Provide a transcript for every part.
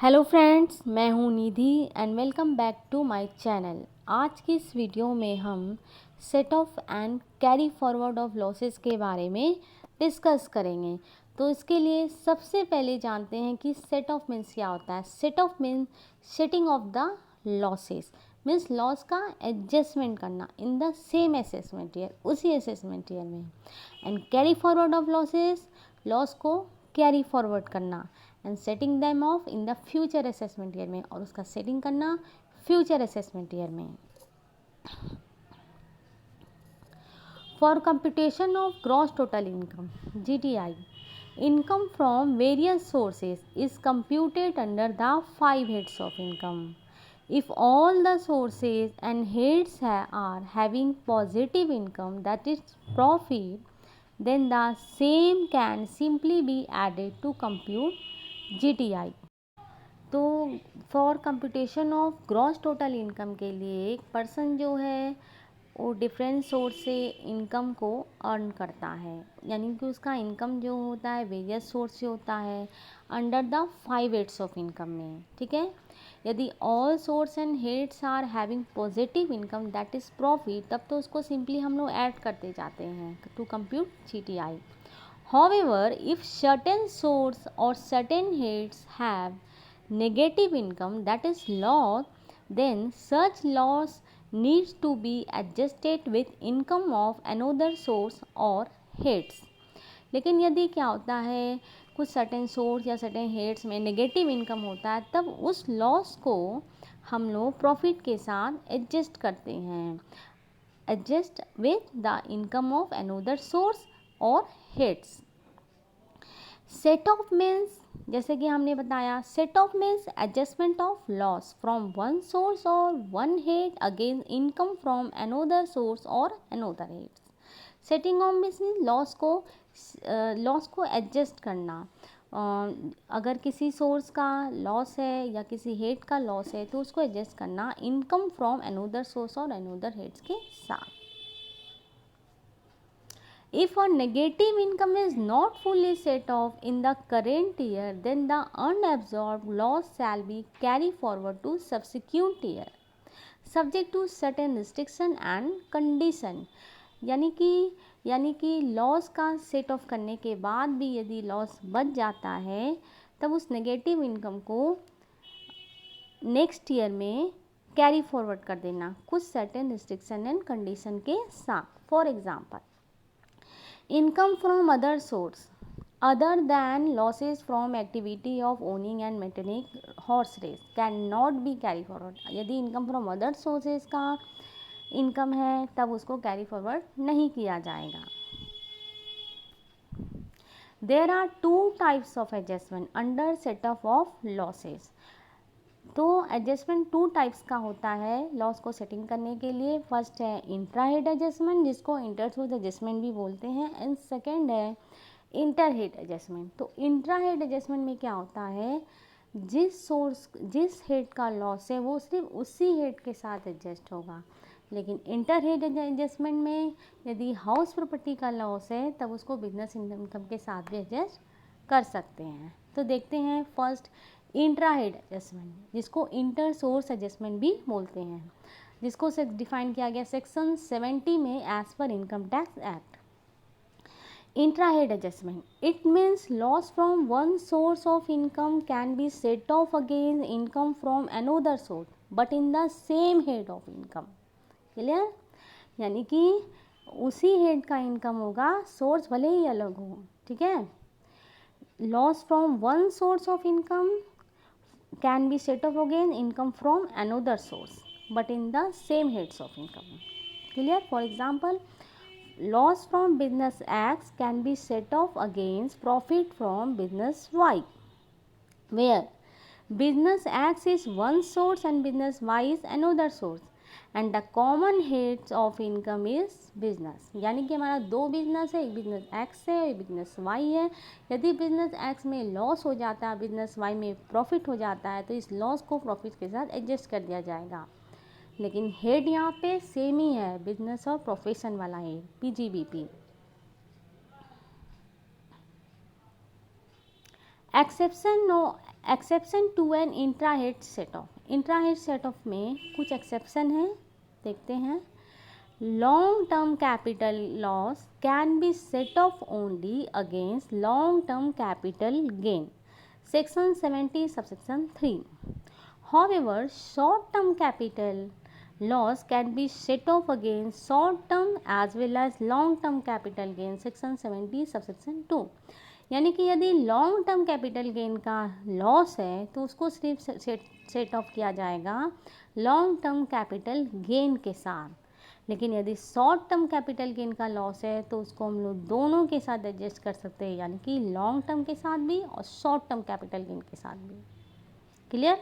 Hello friends, मैं हूँ Nidhi and welcome back to my channel. आज की इस वीडियो में हम set off and carry forward of losses के बारे में डिस्कस करेंगे। तो इसके लिए सबसे पहले जानते हैं कि सेट ऑफ मीन्स क्या होता है। Set off means setting of the losses, means loss का एडजस्टमेंट करना इन द सेम असेसमेंट ईयर, उसी असेसमेंट ईयर में। And carry forward of losses, loss को कैरी फॉरवर्ड करना and setting them of in the future assessment year में, और उसका setting करना फ्यूचर असेसमेंट ईयर में। For computation of gross total income GTI, income from various sources is computed under the 5 heads of income. If all the sources and heads are having positive income, that is profit, then the same can simply be added to compute GTI. तो for computation of gross total income के लिए एक person जो है वो different source से income को earn करता है, यानी कि उसका इनकम जो होता है वेरियस सोर्स से होता है under the 5 heads of income में। ठीक है, यदि all source and heads are having positive income that is profit, तब तो उसको सिंपली हम लोग ऐड करते जाते हैं to compute GTI. However, if certain source or certain heads have negative income, that is loss, then such loss needs to be adjusted with income of another source or heads. लेकिन यदि क्या होता है कुछ certain source या certain heads में negative income होता है, तब उस लॉस को हम लोग प्रॉफिट के साथ एडजस्ट करते हैं, adjust with the income of another source or heads. Set off means, जैसे कि हमने बताया, set off means adjustment of loss from one source or one head against income from another source or another head. Setting off means loss को adjust करना। अगर किसी source का loss है या किसी हेड का लॉस है तो उसको एडजस्ट करना income from another source or another heads के साथ। If a negative income is not fully set off in the current year, then the unabsorbed loss shall be carried forward to subsequent year, subject to certain restriction and condition. यानी कि loss का set of करने के बाद भी यदि loss बच जाता है तब उस नेगेटिव इनकम को नेक्स्ट ईयर में कैरी फॉरवर्ड कर देना कुछ सर्टेन रिस्ट्रिक्शन एंड कंडीशन के साथ। For example, income from other source other than losses from activity of owning and maintaining horse race cannot be carry forward. यदि income from other sources का income है तब उसको कैरी फॉरवर्ड नहीं किया जाएगा। There are two types of adjustment under set off of losses. तो adjustment two types का होता है लॉस को सेटिंग करने के लिए। फर्स्ट है इंट्रा हेड एडजस्टमेंट, जिसको इंटर सोर्स एडजस्टमेंट भी बोलते हैं, एंड सेकेंड है इंटर हेड एडजस्टमेंट। तो इंट्रा हेड एडजस्टमेंट में क्या होता है, जिस हेड का लॉस है वो सिर्फ उसी हेड के साथ एडजस्ट होगा। लेकिन इंटर हेड एडजस्टमेंट में यदि हाउस प्रॉपर्टी का लॉस है तब उसको बिजनेस इनकम के साथ भी एडजस्ट कर सकते हैं। तो देखते हैं फर्स्ट इंट्रा हेड एडजस्टमेंट, जिसको इंटर सोर्स एडजस्टमेंट भी बोलते हैं, जिसको डिफाइन किया गया सेक्शन 70 में as per income tax act. Intra head adjustment, it means loss from one source of income can be set off against income from another source but in the same head of income. Clear, यानी कि उसी head का income होगा, source भले ही अलग हो। ठीक है, loss from one source of income can be set off again income from another source but in the same heads of income. Clear? For example, loss from business X can be set off against profit from business Y, where business X is one source and business Y is another source and the common heads of income is business. यानी कि हमारा दो business है, एक business x है एक business Y है। यदि बिजनेस एक्स में लॉस हो जाता है, बिजनेस वाई में प्रॉफिट हो जाता है, तो इस लॉस को प्रॉफिट के साथ एडजस्ट कर दिया जाएगा। लेकिन हेड यहाँ पे सेम ही है, बिजनेस और प्रोफेशन वाला head, PGBP। Exception exception to an intrahead set off, intrahead set off में कुछ एक्सेप्शन है, देखते हैं। Long term capital loss can be set off only against long term capital gain, section 70 subsection 3। However, short term capital loss can be set off against short term as well as long term capital gain, section 70 subsection 2। यानी कि यदि long term capital gain का loss है तो उसको सिर्फ set of किया जाएगा लॉन्ग टर्म कैपिटल गेन के साथ, लेकिन यदि शॉर्ट टर्म कैपिटल गेन का लॉस है तो उसको हम लोग दोनों के साथ एडजस्ट कर सकते हैं, यानी कि लॉन्ग टर्म के साथ भी और शॉर्ट टर्म कैपिटल गेन के साथ भी। Clear?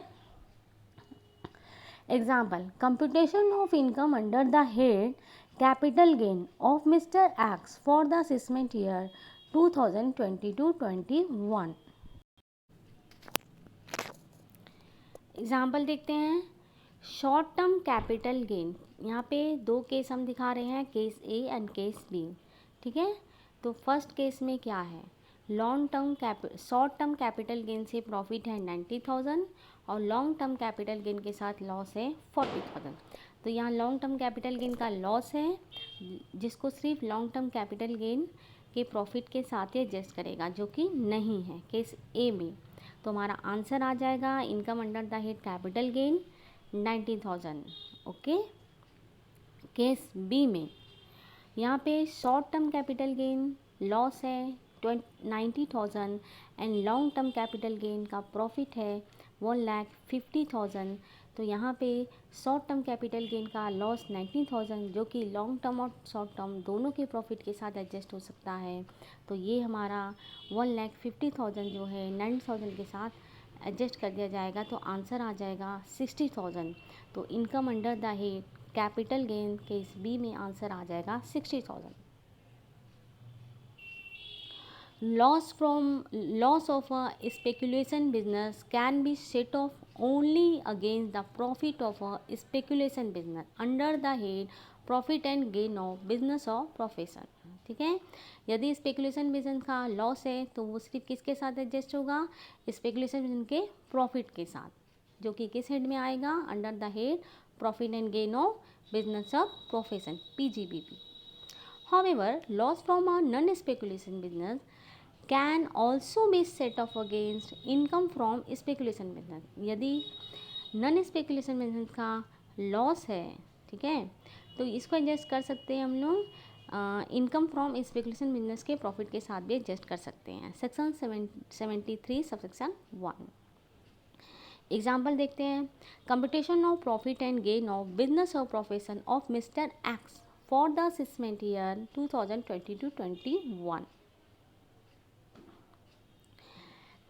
Example, computation of income under the head capital gain of Mr. X for the assessment year 2022-21। Example देखते हैं। शॉर्ट टर्म कैपिटल गेन, यहाँ पे दो केस हम दिखा रहे हैं, case A and case B. ठीक है, तो फर्स्ट केस में क्या है, शॉर्ट टर्म कैपिटल गेन से प्रॉफिट है 90,000 और लॉन्ग टर्म कैपिटल गेन के साथ लॉस है 40,000। तो यहाँ लॉन्ग टर्म कैपिटल गेन का लॉस है जिसको सिर्फ लॉन्ग टर्म कैपिटल गेन के प्रॉफिट के साथ ही एडजस्ट करेगा, जो कि नहीं है केस ए में। तो हमारा आंसर आ जाएगा income under the head capital gain 90,000। Okay, case B में यहाँ पे short term capital gain loss है 90,000 and long term capital gain का प्रॉफिट है 1,50,000। तो यहाँ पे शॉर्ट टर्म कैपिटल गेन का लॉस 90,000 जो कि लॉन्ग टर्म और शॉर्ट टर्म दोनों के प्रॉफिट के साथ एडजस्ट हो सकता है। तो ये हमारा 1,50,000 जो है 90,000 के साथ एडजस्ट कर दिया जाएगा, तो आंसर आ जाएगा 60,000। तो income under the head capital gain case B में आंसर आ जाएगा 60,000। Loss of a speculation business can be set off only against the profit of a speculation business under the head profit and gain of business or profession। ठीक है, यदि speculation business का loss है तो वो सिर्फ किसके साथ एडजस्ट होगा, स्पेकुलेशन बिजनेस के प्रॉफिट के साथ, जो कि किस हेड में आएगा, under the head profit and gain of business of profession, PGBP। However, loss from a non-speculation business can also be set off against income from speculation business। यदि non speculation business का loss है, ठीक है, तो इसको adjust कर सकते हैं हम लोग इनकम फ्रॉम स्पेकुलेशन बिजनेस के प्रॉफिट के साथ भी एडजस्ट कर सकते हैं, सेक्शन 73 सबसेक्शन 1। एग्जाम्पल देखते हैं। Computation of profit and gain of business और profession of mister X for the assessment year 2022-21।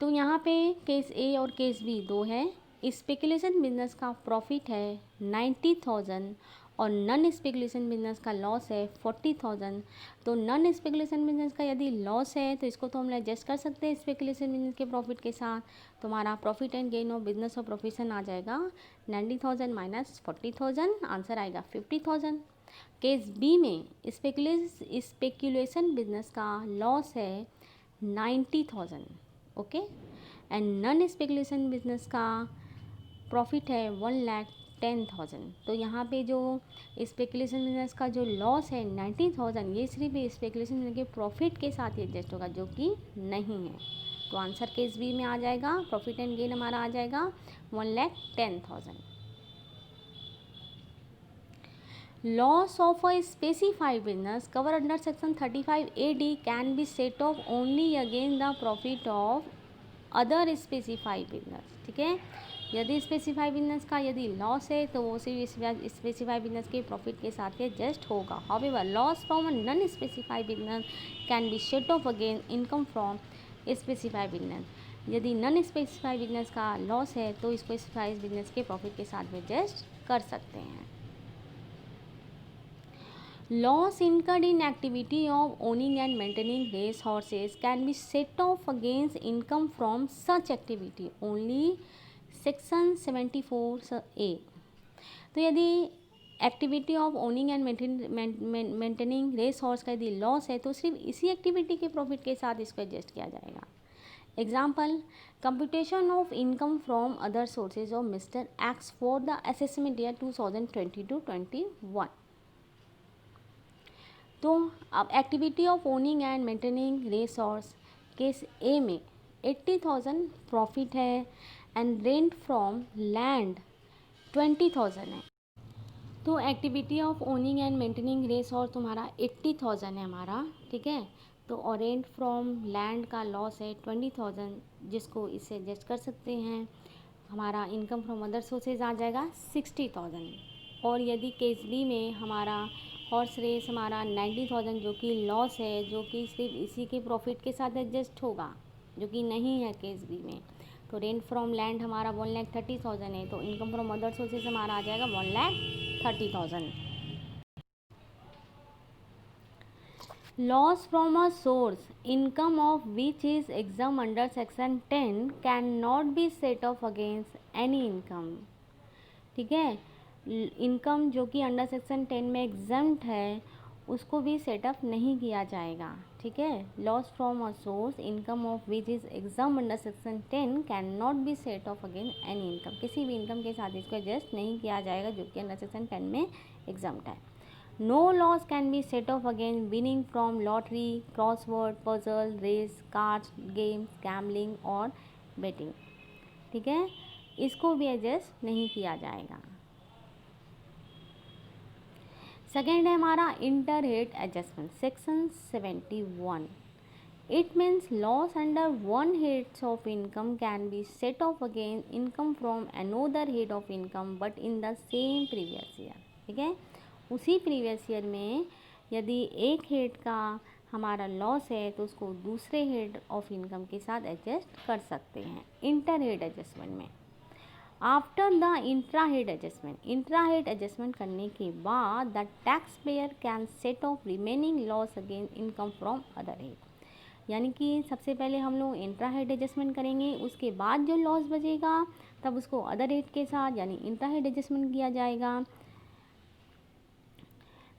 तो यहाँ पे केस ए और केस बी दो है। स्पेकुलेशन बिजनेस का प्रॉफिट है 90,000 और नॉन स्पेकुलेशन बिजनेस का लॉस है 40,000। तो नॉन स्पेकुलेशन बिजनेस का यदि लॉस है तो इसको तो हम एडजस्ट कर सकते हैं स्पेकुलेशन बिजनेस के प्रॉफिट के साथ। तो हमारा profit and gain of business और प्रोफेशन आ जाएगा 90,000 माइनस 40,000, आंसर आएगा 50,000। केस बी में स्पेकुलेशन बिजनेस का लॉस है 90,000, okay, and non speculation business का प्रॉफिट है 1,10,000। तो यहाँ पे जो स्पेकुलेशन बिजनेस का जो लॉस है 90,000, ये सिर्फ स्पेकुलेशन बिजनेस के प्रॉफिट के साथ ही एडजस्ट होगा, जो कि नहीं है। तो आंसर केस बी में आ जाएगा, प्रॉफिट एंड गेन हमारा आ जाएगा 1,10,000। Loss of a specified business covered under section 35 AD can be set off only against the profit of other specified business। ठीक है, यदि स्पेसिफाइड बिजनेस का यदि लॉस है तो वो सिर्फ स्पेसिफाइड बिजनेस के प्रॉफिट के साथ एडजस्ट होगा। However loss from a non specified business can be set off against income from specified business. यदि नॉन स्पेसिफाइड बिजनेस का लॉस है तो स्पेसिफाइड बिजनेस के प्रॉफिट के साथ एडजस्ट कर सकते हैं। Loss incurred in activity of owning and maintaining race horses can be set off against income from such activity only, section 74A। तो यदि activity of owning and maintaining race horse का यदि loss है तो सिर्फ इसी एक्टिविटी के profit के साथ इसको एडजस्ट किया जाएगा। Example, computation of income from other sources of Mr. X for the assessment year 2020-21. तो अब activity of owning and maintaining racehorse, case A में 80,000 प्रॉफिट है एंड रेंट फ्रॉम लैंड 20,000 है। तो activity of owning and maintaining resource तुम्हारा 80,000 है हमारा, ठीक है। तो और रेंट फ्रॉम लैंड का लॉस है 20,000, जिसको इससे एडजस्ट कर सकते हैं। हमारा इनकम फ्रॉम अदर सोर्सेज आ जाएगा 60,000। और यदि केस बी में हमारा हॉर्स रेस हमारा 90,000 जो कि लॉस है, जो कि सिर्फ इसी के प्रॉफिट के साथ एडजस्ट होगा, जो कि नहीं है केस बी में। तो रेंट फ्रॉम लैंड हमारा 1,30,000 है, तो इनकम फ्रॉम अदर सोर्सेज हमारा आ जाएगा 1,30,000। Loss from a source, income of which is exempt under section 10 cannot be set off against any income। ठीक है, इनकम जो कि अंडर सेक्शन 10 में एग्जम्प्ट है उसको भी सेटअप नहीं किया जाएगा, ठीक है। Loss from a source, income of which is exam under section 10 can not be set off again any income, किसी भी इनकम के साथ इसको एडजस्ट नहीं किया जाएगा जो कि अंडर सेक्शन 10 में एग्जम्प्ट है। No loss can be set off against winning from lottery, crossword, puzzle, race, cards, games, gambling और betting। ठीक है, इसको भी एडजस्ट नहीं किया जाएगा। सेकेंड है हमारा inter head adjustment, section 71। It means loss under one head of income can be set off against income from another head of income but in the same previous year। ठीक है, उसी previous year में यदि एक head का हमारा loss है तो उसको दूसरे हेड ऑफ इनकम के साथ एडजस्ट कर सकते हैं इंटर हेड एडजस्टमेंट में। After the intra head adjustment, intra head adjustment करने के बाद the tax pair can set of remaining loss against income from other head. यानी कि सबसे पहले हम लोग इंट्रा हेड एडजस्टमेंट करेंगे, उसके बाद जो लॉस बचेगा तब उसको अदर हेड के साथ यानी इंट्रा हेड एडजस्टमेंट किया जाएगा।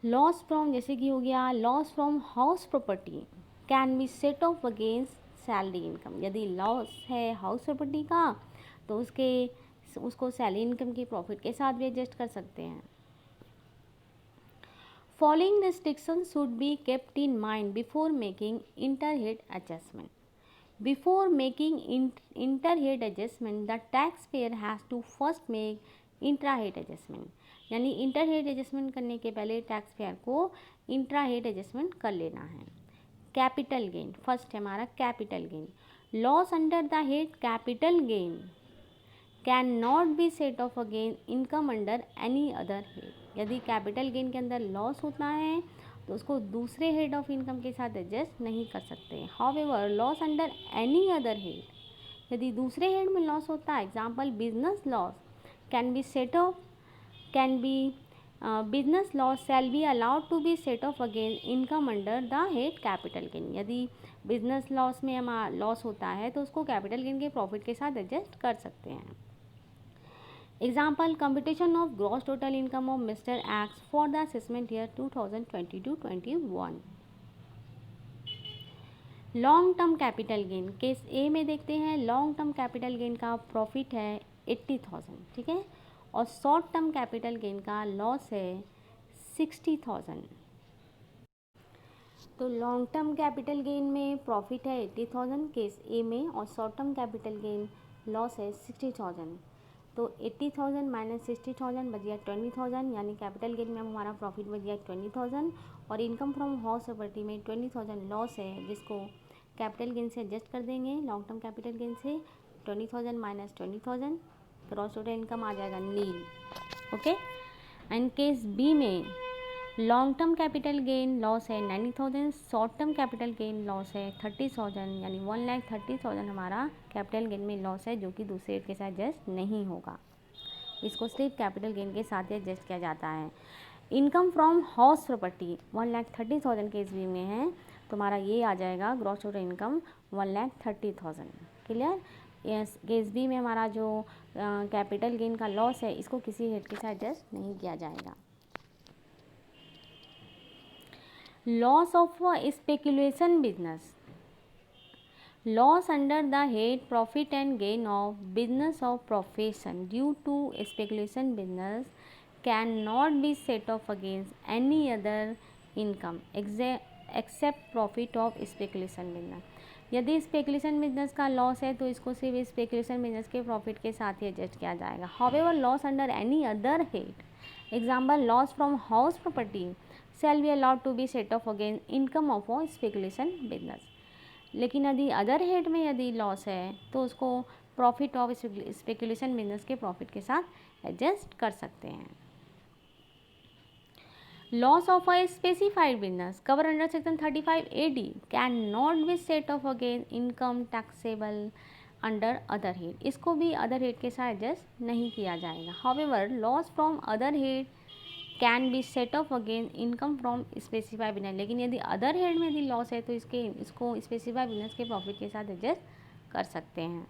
लॉस फ्रॉम, जैसे कि हो गया loss from house property can be set off against salary income. यदि लॉस है हाउस प्रॉपर्टी का तो उसको सैलरी इनकम की प्रॉफिट के साथ भी एडजस्ट कर सकते हैं। Following restrictions should be kept in mind before making inter head adjustment. Before making inter head adjustment the tax payer has to first make intra head adjustment. यानी inter head adjustment करने के पहले tax payer को intra head adjustment कर लेना है। Capital gain, first है हमारा capital gain. Loss under the head capital gain can not be set off again income under any other head. यदि कैपिटल गेन के अंदर लॉस होता है तो उसको दूसरे हेड ऑफ इनकम के साथ एडजस्ट नहीं कर सकते। However loss under any other head, यदि दूसरे हेड में लॉस होता है, example business loss can be set of can be business loss shall be allowed to be set off against income under the head capital gain। यदि business loss में हमारा loss होता है तो उसको कैपिटल गेन के प्रॉफिट के साथ एडजस्ट कर सकते हैं। Example, computation of gross total income of mister X for the assessment year 2020-21। Long term capital gain, case A में देखते हैं लॉन्ग टर्म कैपिटल गेन का प्रॉफिट है 80,000, ठीक है, और शॉर्ट टर्म कैपिटल गेन का लॉस है 60,000। तो लॉन्ग टर्म कैपिटल गेन में प्रॉफिट है 80,000 केस ए में, और short term capital gain loss है 60,000। तो 80,000 माइनस 60,000 बच गया 20,000, यानी कैपिटल गेन में हमारा प्रॉफिट बच गया 20,000। और इनकम फ्रॉम हाउस प्रॉपर्टी में 20,000 लॉस है, जिसको कैपिटल गेन से एडजस्ट कर देंगे लॉन्ग टर्म कैपिटल गेन से। 20,000 माइनस 20,000, ग्रॉस टोटल इनकम आ जाएगा नील। ओके, एंड केस बी में long term capital gain loss है 90,000, short term capital gain loss है 30,000, यानी 1,30,000 हमारा कैपिटल गेन में लॉस है, जो कि दूसरे के साथ एडजस्ट नहीं होगा। इसको सिर्फ कैपिटल गेन के साथ एडजस्ट किया जाता है। Income from house property 1,30,000 case B में है, तो हमारा ये आ जाएगा gross total income 1,30,000। Clear. Yes, case B में हमारा जो कैपिटल गेन का लॉस है इसको किसी हेड के साथ एडजस्ट नहीं किया जाएगा। Loss of speculation business, Loss under the head profit and gain of business of profession due to speculation business cannot be set off against any other income except profit of speculation business. यदि speculation business का loss है तो इसको सिर्फ speculation business के profit के साथ ही एडजस्ट किया जाएगा. However loss under any other head, example loss from house property, shall be allowed to be set off against income of a speculation business. लेकिन यदि अदर हेड में यदि लॉस है तो उसको प्रॉफिट ऑफ स्पेकुलेशन बिजनेस के profit के साथ एडजस्ट कर सकते हैं. Loss of a specified business cover under section 35 AD can not be set off again income taxable under other head. इसको भी अदर हेड के साथ एडजस्ट नहीं किया जाएगा. However loss from other head can be set off again income from specified business. लेकिन यदि other head में यदि लॉस है तो इसको स्पेसिफाइड बिजनेस के प्रॉफिट के साथ एडजस्ट कर सकते हैं.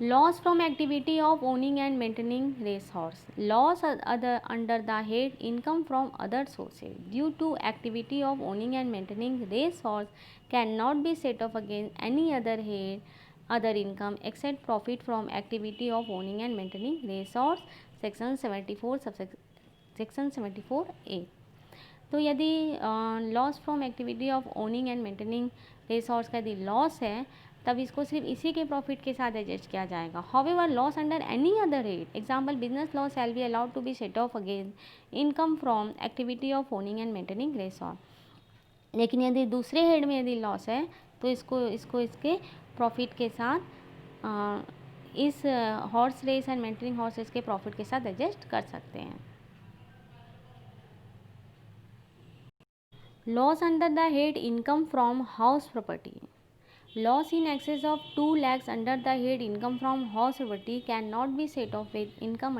Loss from activity of owning and maintaining race horse, loss under the head income from other sources due to activity of owning and maintaining race horse can not be set off again any other head other income except profit from activity of owning and maintaining race horse section 74A. तो यदि loss from activity of owning and maintaining race horse का यदि loss है तब इसको सिर्फ इसी के प्रॉफिट के साथ एडजस्ट किया जाएगा. However loss under any other head, example business loss shall be allowed to be set off against income from activity of owning and maintaining race horse. लेकिन यदि दूसरे हेड में यदि लॉस है तो इसको इसके प्रॉफिट के साथ इस horse race and maintaining horse race के प्रॉफिट के साथ एडजस्ट कर सकते हैं. Loss under the head income from house property, loss in excess of 2 lakhs under the head income from house property can not be set off with income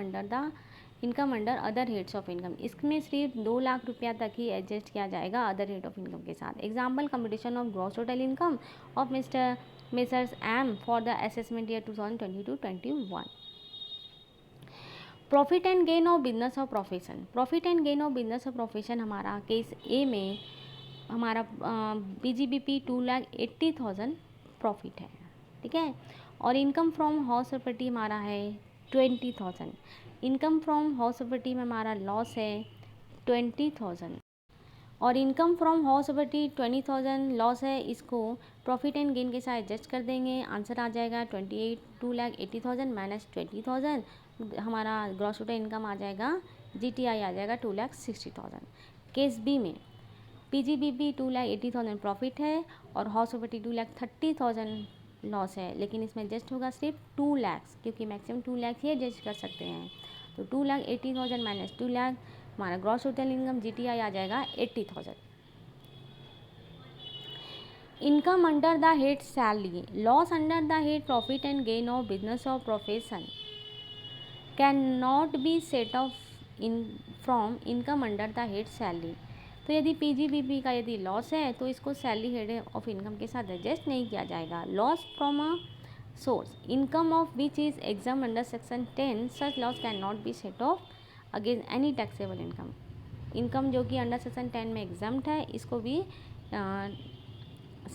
under other heads of income. इसमें सिर्फ 2 लाख रुपया तक ही adjust किया जाएगा other head of income के साथ. Example competition of gross total income of messrs M for the assessment year 2022-21. Profit and gain of business of profession, profit and gain of business of profession हमारा case A में हमारा PGBP 2,80,000 profit है. ठीक है. और income from house property हमारा है 20,000. Income from house property में हमारा लॉस है 20,000 और income from house property 20,000 loss है. इसको प्रॉफिट एंड गेन के साथ एडजस्ट कर देंगे. आंसर आ जाएगा 2,80,000 माइनस 20,000. हमारा ग्रॉस टोटल इनकम आ जाएगा, GTI आ जाएगा 2,60,000. केस बी में PGBP 2,80,000 प्रॉफिट है और हाउस प्रॉपर्टी 2,30,000 लॉस है. लेकिन इसमें एडजस्ट होगा सिर्फ 2 लाख, क्योंकि मैक्सिमम 2 लाख ही एडजस्ट कर सकते हैं. तो 2,80,000 माइनस 2 लाख हमारा ग्रॉस टोटल इनकम GTI आ जाएगा 80,000. Income under the head salary, loss under the head profit and gain of business of profession can not be set off in from income under the head salary. तो यदि PGBP का यदि loss है तो इसको salary head of income के साथ adjust नहीं किया जाएगा. Loss from a source income of which is exam under section 10, such loss can not be set off against any taxable income. Income जो कि अंडर सेक्शन 10 में एग्जाम्ट है इसको भी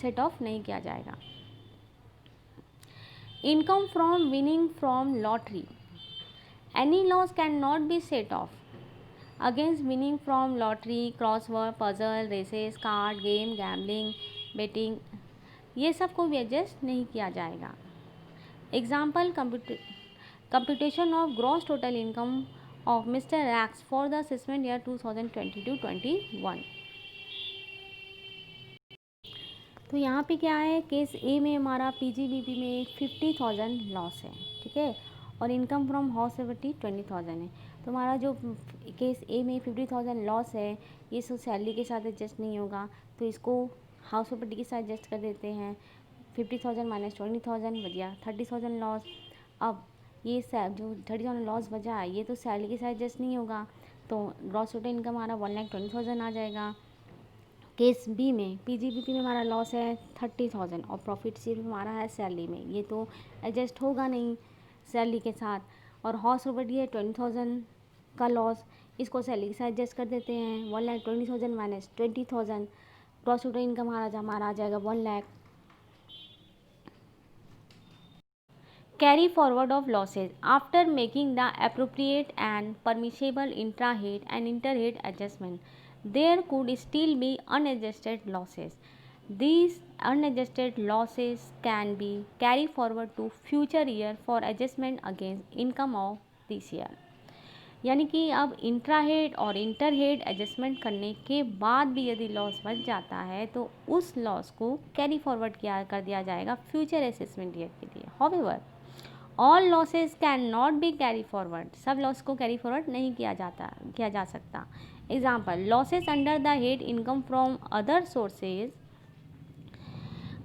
सेट ऑफ नहीं किया जाएगा. Income from winning from lottery, any loss can not be set off against winning from lottery, crossword, puzzle, races, card game, gambling, betting, ये सब को भी एडजस्ट नहीं किया जाएगा. Example computation of gross total income of mister X for the assessment year 2022-21. तो यहाँ पे क्या है, केस ए में हमारा PGBP में 50,000 लॉस है. ठीक है. और इनकम फ्रॉम हाउस प्रॉपर्टी 20,000 है. तो हमारा जो केस ए में 50,000 लॉस है ये सब सैलरी के साथ एडजस्ट नहीं होगा, तो इसको हाउस प्रॉपर्टी के साथ एडजस्ट कर देते हैं. 50,000 माइनस 20,000 बचा 30,000 लॉस. अब ये जो 30,000 लॉस बचा है ये तो सैलरी के साथ एडजस्ट नहीं होगा, तो ग्रॉस टोटल इनकम हमारा 1,20,000 आ जाएगा. केस बी में PGBP में हमारा लॉस है 30,000 और प्रॉफिट सिर्फ हमारा है सैलरी में, ये तो एडजस्ट होगा नहीं सैलरी के साथ. और हाउस प्रॉपर्टी है 20,000 का लॉस, इसको सैलरी के साथ एडजस्ट कर देते हैं. 1,20,000 माइनस 20,000 ग्रॉस टोटल इनकम हमारा आ जाएगा 1 lakh. carry forward of losses after making the appropriate and permissible intra-head and inter-head adjustment. There could still be unadjusted losses. These unadjusted losses can be carried forward to future year for adjustment against income of this year. यानी कि अब intra head और inter head adjustment करने के बाद भी यदि loss बच जाता है तो उस लॉस को कैरी फॉरवर्ड किया कर दिया जाएगा फ्यूचर असेसमेंट ईयर के लिए. However all losses can not be carry forward. सब लॉस को कैरी फॉरवर्ड नहीं किया जा सकता. Example, losses under the head income from other sources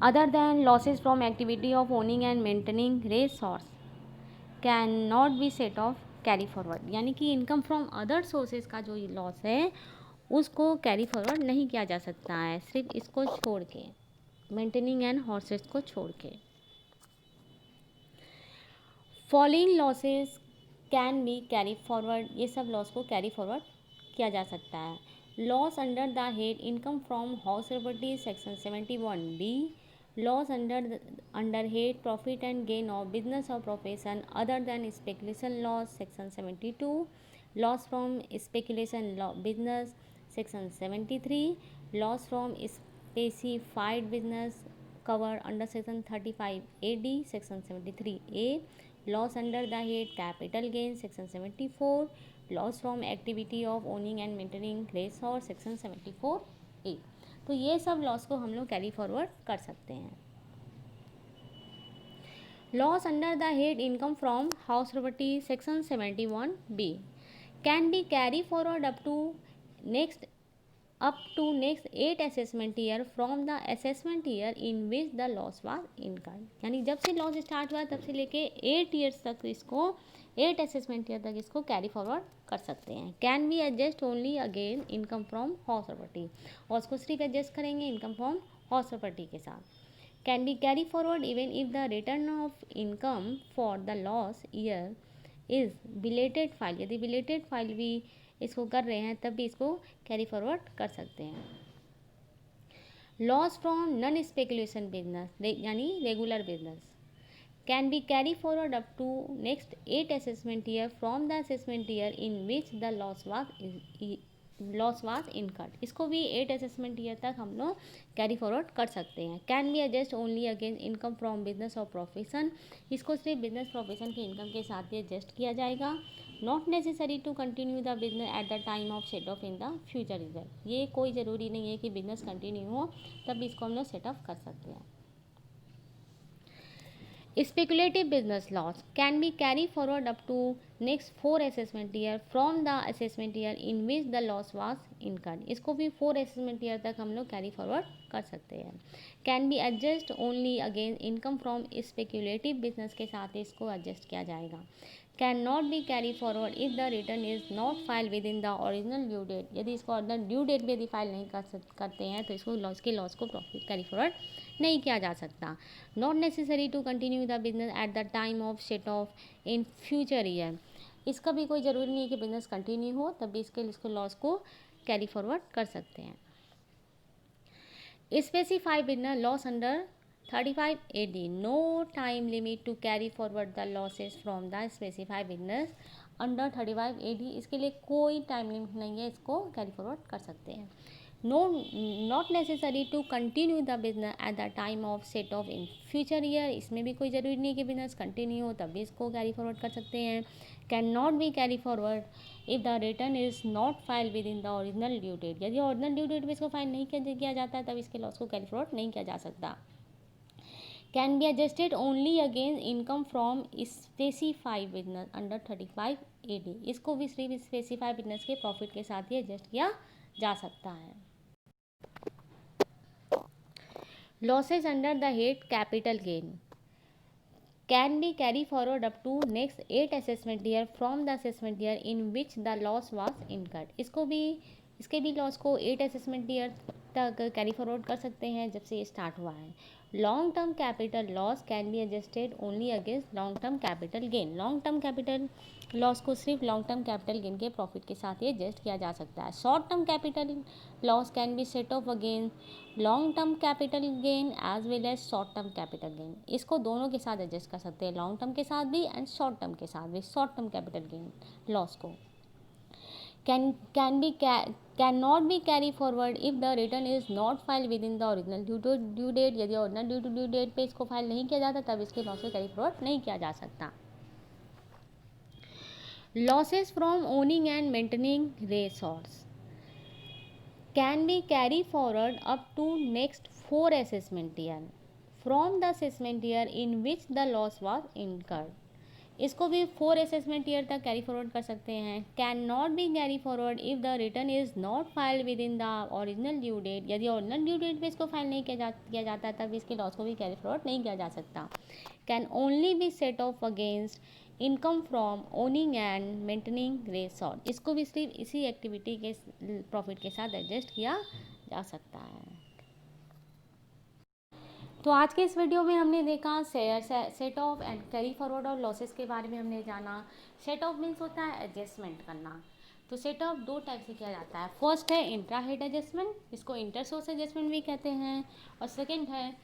other than losses from activity of owning and maintaining race source can not be set off carry forward. यानी कि income from other sources का जो loss है उसको carry forward नहीं किया जा सकता है, सिर्फ इसको छोड़ के, मेंटेनिंग एंड हॉर्सेस को छोड़ के. Following losses can be carry forward. ये सब लॉस को कैरी फॉरवर्ड किया जा सकता है. Loss under the head income from house property section 71B. Loss under head profit and gain of business और profession other than speculation loss section 72. Loss from speculation business section 73. Loss from specified business covered under section 35AD section 73A. Loss under the head capital gain section 74. Loss from activity of owning and maintaining resource section 74A. तो ये सब loss को हम लोग carry forward कर सकते हैं. Loss under the head income from house property section 71B can be carry forward up to next 8 assessment year from the assessment year in which the loss was incurred. यानी जब से loss start हुआ तब से लेके 8 years तक इसको 8 assessment year तक इसको कैरी फॉरवर्ड कर सकते हैं. Can be adjust only again income from house property. और उसको सिर्फ एडजस्ट करेंगे इनकम फ्रॉम हाउस प्रॉपर्टी के साथ. Can be carry forward even if the return of income for the loss year is belated file. यदि belated file भी इसको कर रहे हैं तब भी इसको कैरी फॉरवर्ड कर सकते हैं. Loss from non speculation business यानी regular business can be carry forward up to next 8 assessment year from the assessment year in which the loss was incurred. इसको भी 8 असेसमेंट ईयर तक हम लोग कैरी फॉरवर्ड कर सकते हैं. Can be adjust only against income from business और profession. इसको सिर्फ बिजनेस प्रोफेशन के इनकम के साथ ही एडजस्ट किया जाएगा. Not necessary to continue the business at the time of set off in the future result. ये कोई ज़रूरी नहीं है कि बिजनेस कंटिन्यू हो तब भी इसको हम लोग सेटअप कर सकते हैं. Speculative business loss can be carried forward up to next 4 assessment year from the assessment year in which the loss was incurred. इसको भी 4 assessment year तक हम लोग carry forward कर सकते हैं. Can be adjust only against income from speculative business के साथ इसको adjust किया जाएगा. Can not be carry forward if the return is not filed within the original due date. यदि इसको original due date में यदि फाइल नहीं करते हैं तो इसको लॉस को प्रॉफिट कैरी फॉरवर्ड नहीं किया जा सकता. Not necessary to continue the business at the time of set off in future year. इसका भी कोई ज़रूरी नहीं है कि बिजनेस कंटिन्यू हो तब भी इसको लॉस को कैरी फॉरवर्ड कर सकते हैं. Specify business loss under 35AD. No time limit to carry forward the losses from the specified business under 35AD. इसके लिए कोई टाइम लिमिट नहीं है, इसको कैरी फॉरवर्ड कर सकते हैं. Not necessary to continue the business at the time of set off in future year. इसमें भी कोई ज़रूरी नहीं कि बिजनेस कंटिन्यू हो तब भी इसको कैरी फॉरवर्ड कर सकते हैं. Can not be carry forward if the return is not file within the original due date. यदि ओरिजिनल ड्यू डेट में इसको फाइल नहीं किया जाता है तब इसके लॉस को कैरी फॉरवर्ड नहीं किया जा सकता. Can be adjusted only against income from specified business under 35AD. इसको भी सिर्फ स्पेसिफाइड बिजनेस के प्रॉफिट के साथ ही एडजस्ट किया जा सकता है. Losses under the head capital gain can be carry forward up to next 8 assessment year from the assessment year in which the loss was incurred. इसके भी लॉस को 8 असेसमेंट ईयर तक कैरी फॉरवर्ड कर सकते हैं जब से ये स्टार्ट हुआ है। Long term capital loss can be adjusted only against long term capital gain. Long term capital loss को सिर्फ लॉन्ग टर्म कैपिटल गेन के प्रॉफिट के साथ ही एडजस्ट किया जा सकता है। Short term capital loss can be set off against long term capital gain as well as short term capital gain. इसको दोनों के साथ एडजस्ट कर सकते हैं, लॉन्ग टर्म के साथ भी एंड शॉर्ट टर्म के साथ भी। Short term capital gain loss को cannot be carry forward if the return is not filed within the original due date। यदि ओरिजिनल ड्यू डेट पे इसको फाइल नहीं किया जाता तब इसके लॉस को कैरी फॉरवर्ड नहीं किया जा सकता। Losses from owning and maintaining racehorse can be carry forward up to next 4 assessment year from the assessment year in which the loss was incurred। इसको भी 4 असेसमेंट ईयर तक कैरी फॉरवर्ड कर सकते हैं। Can not be carry forward if the return is not filed within the original due date. यदि original due date पे इसको file नहीं किया जाता है तब इसके लॉस को भी कैरी फॉरवर्ड नहीं किया जा सकता। Can only be set off against income from owning and maintaining resort. इसको भी सिर्फ इसी एक्टिविटी के प्रॉफिट के साथ एडजस्ट किया जा सकता है। तो आज के इस वीडियो में हमने देखा set off and carry forward और लॉसेस के बारे में हमने जाना। सेट ऑफ मीन्स होता है एडजस्टमेंट करना। तो सेट ऑफ 2 टाइप से किया जाता है। फर्स्ट है इंट्रा हेड एडजस्टमेंट, जिसको इंटर सोर्स एडजस्टमेंट भी कहते हैं, और सेकंड है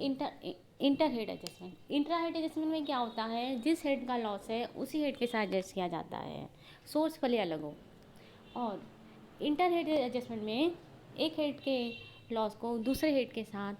inter head adjustment. Intra head adjustment में क्या होता है, जिस हेड का लॉस है उसी हेड के साथ एडजस्ट किया जाता है, सोर्स भले अलग हो। और इंटर हेड एडजस्टमेंट में एक हेड के लॉस को दूसरे हेड के साथ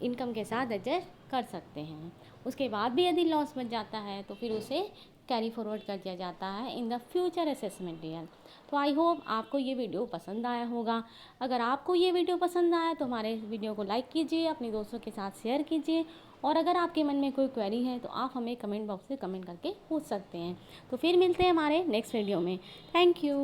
इनकम के साथ एडजस्ट कर सकते हैं। उसके बाद भी यदि लॉस बच जाता है तो फिर उसे कैरी फॉरवर्ड कर दिया जाता है इन द फ्यूचर असेसमेंट ईयर। तो आई होप आपको ये वीडियो पसंद आया होगा। अगर आपको ये वीडियो पसंद आया तो हमारे वीडियो को लाइक कीजिए, अपने दोस्तों के साथ शेयर कीजिए, और अगर आपके मन में कोई क्वेरी है तो आप हमें कमेंट बॉक्स में कमेंट करके पूछ सकते हैं। तो फिर मिलते हैं हमारे नेक्स्ट वीडियो में। Thank you.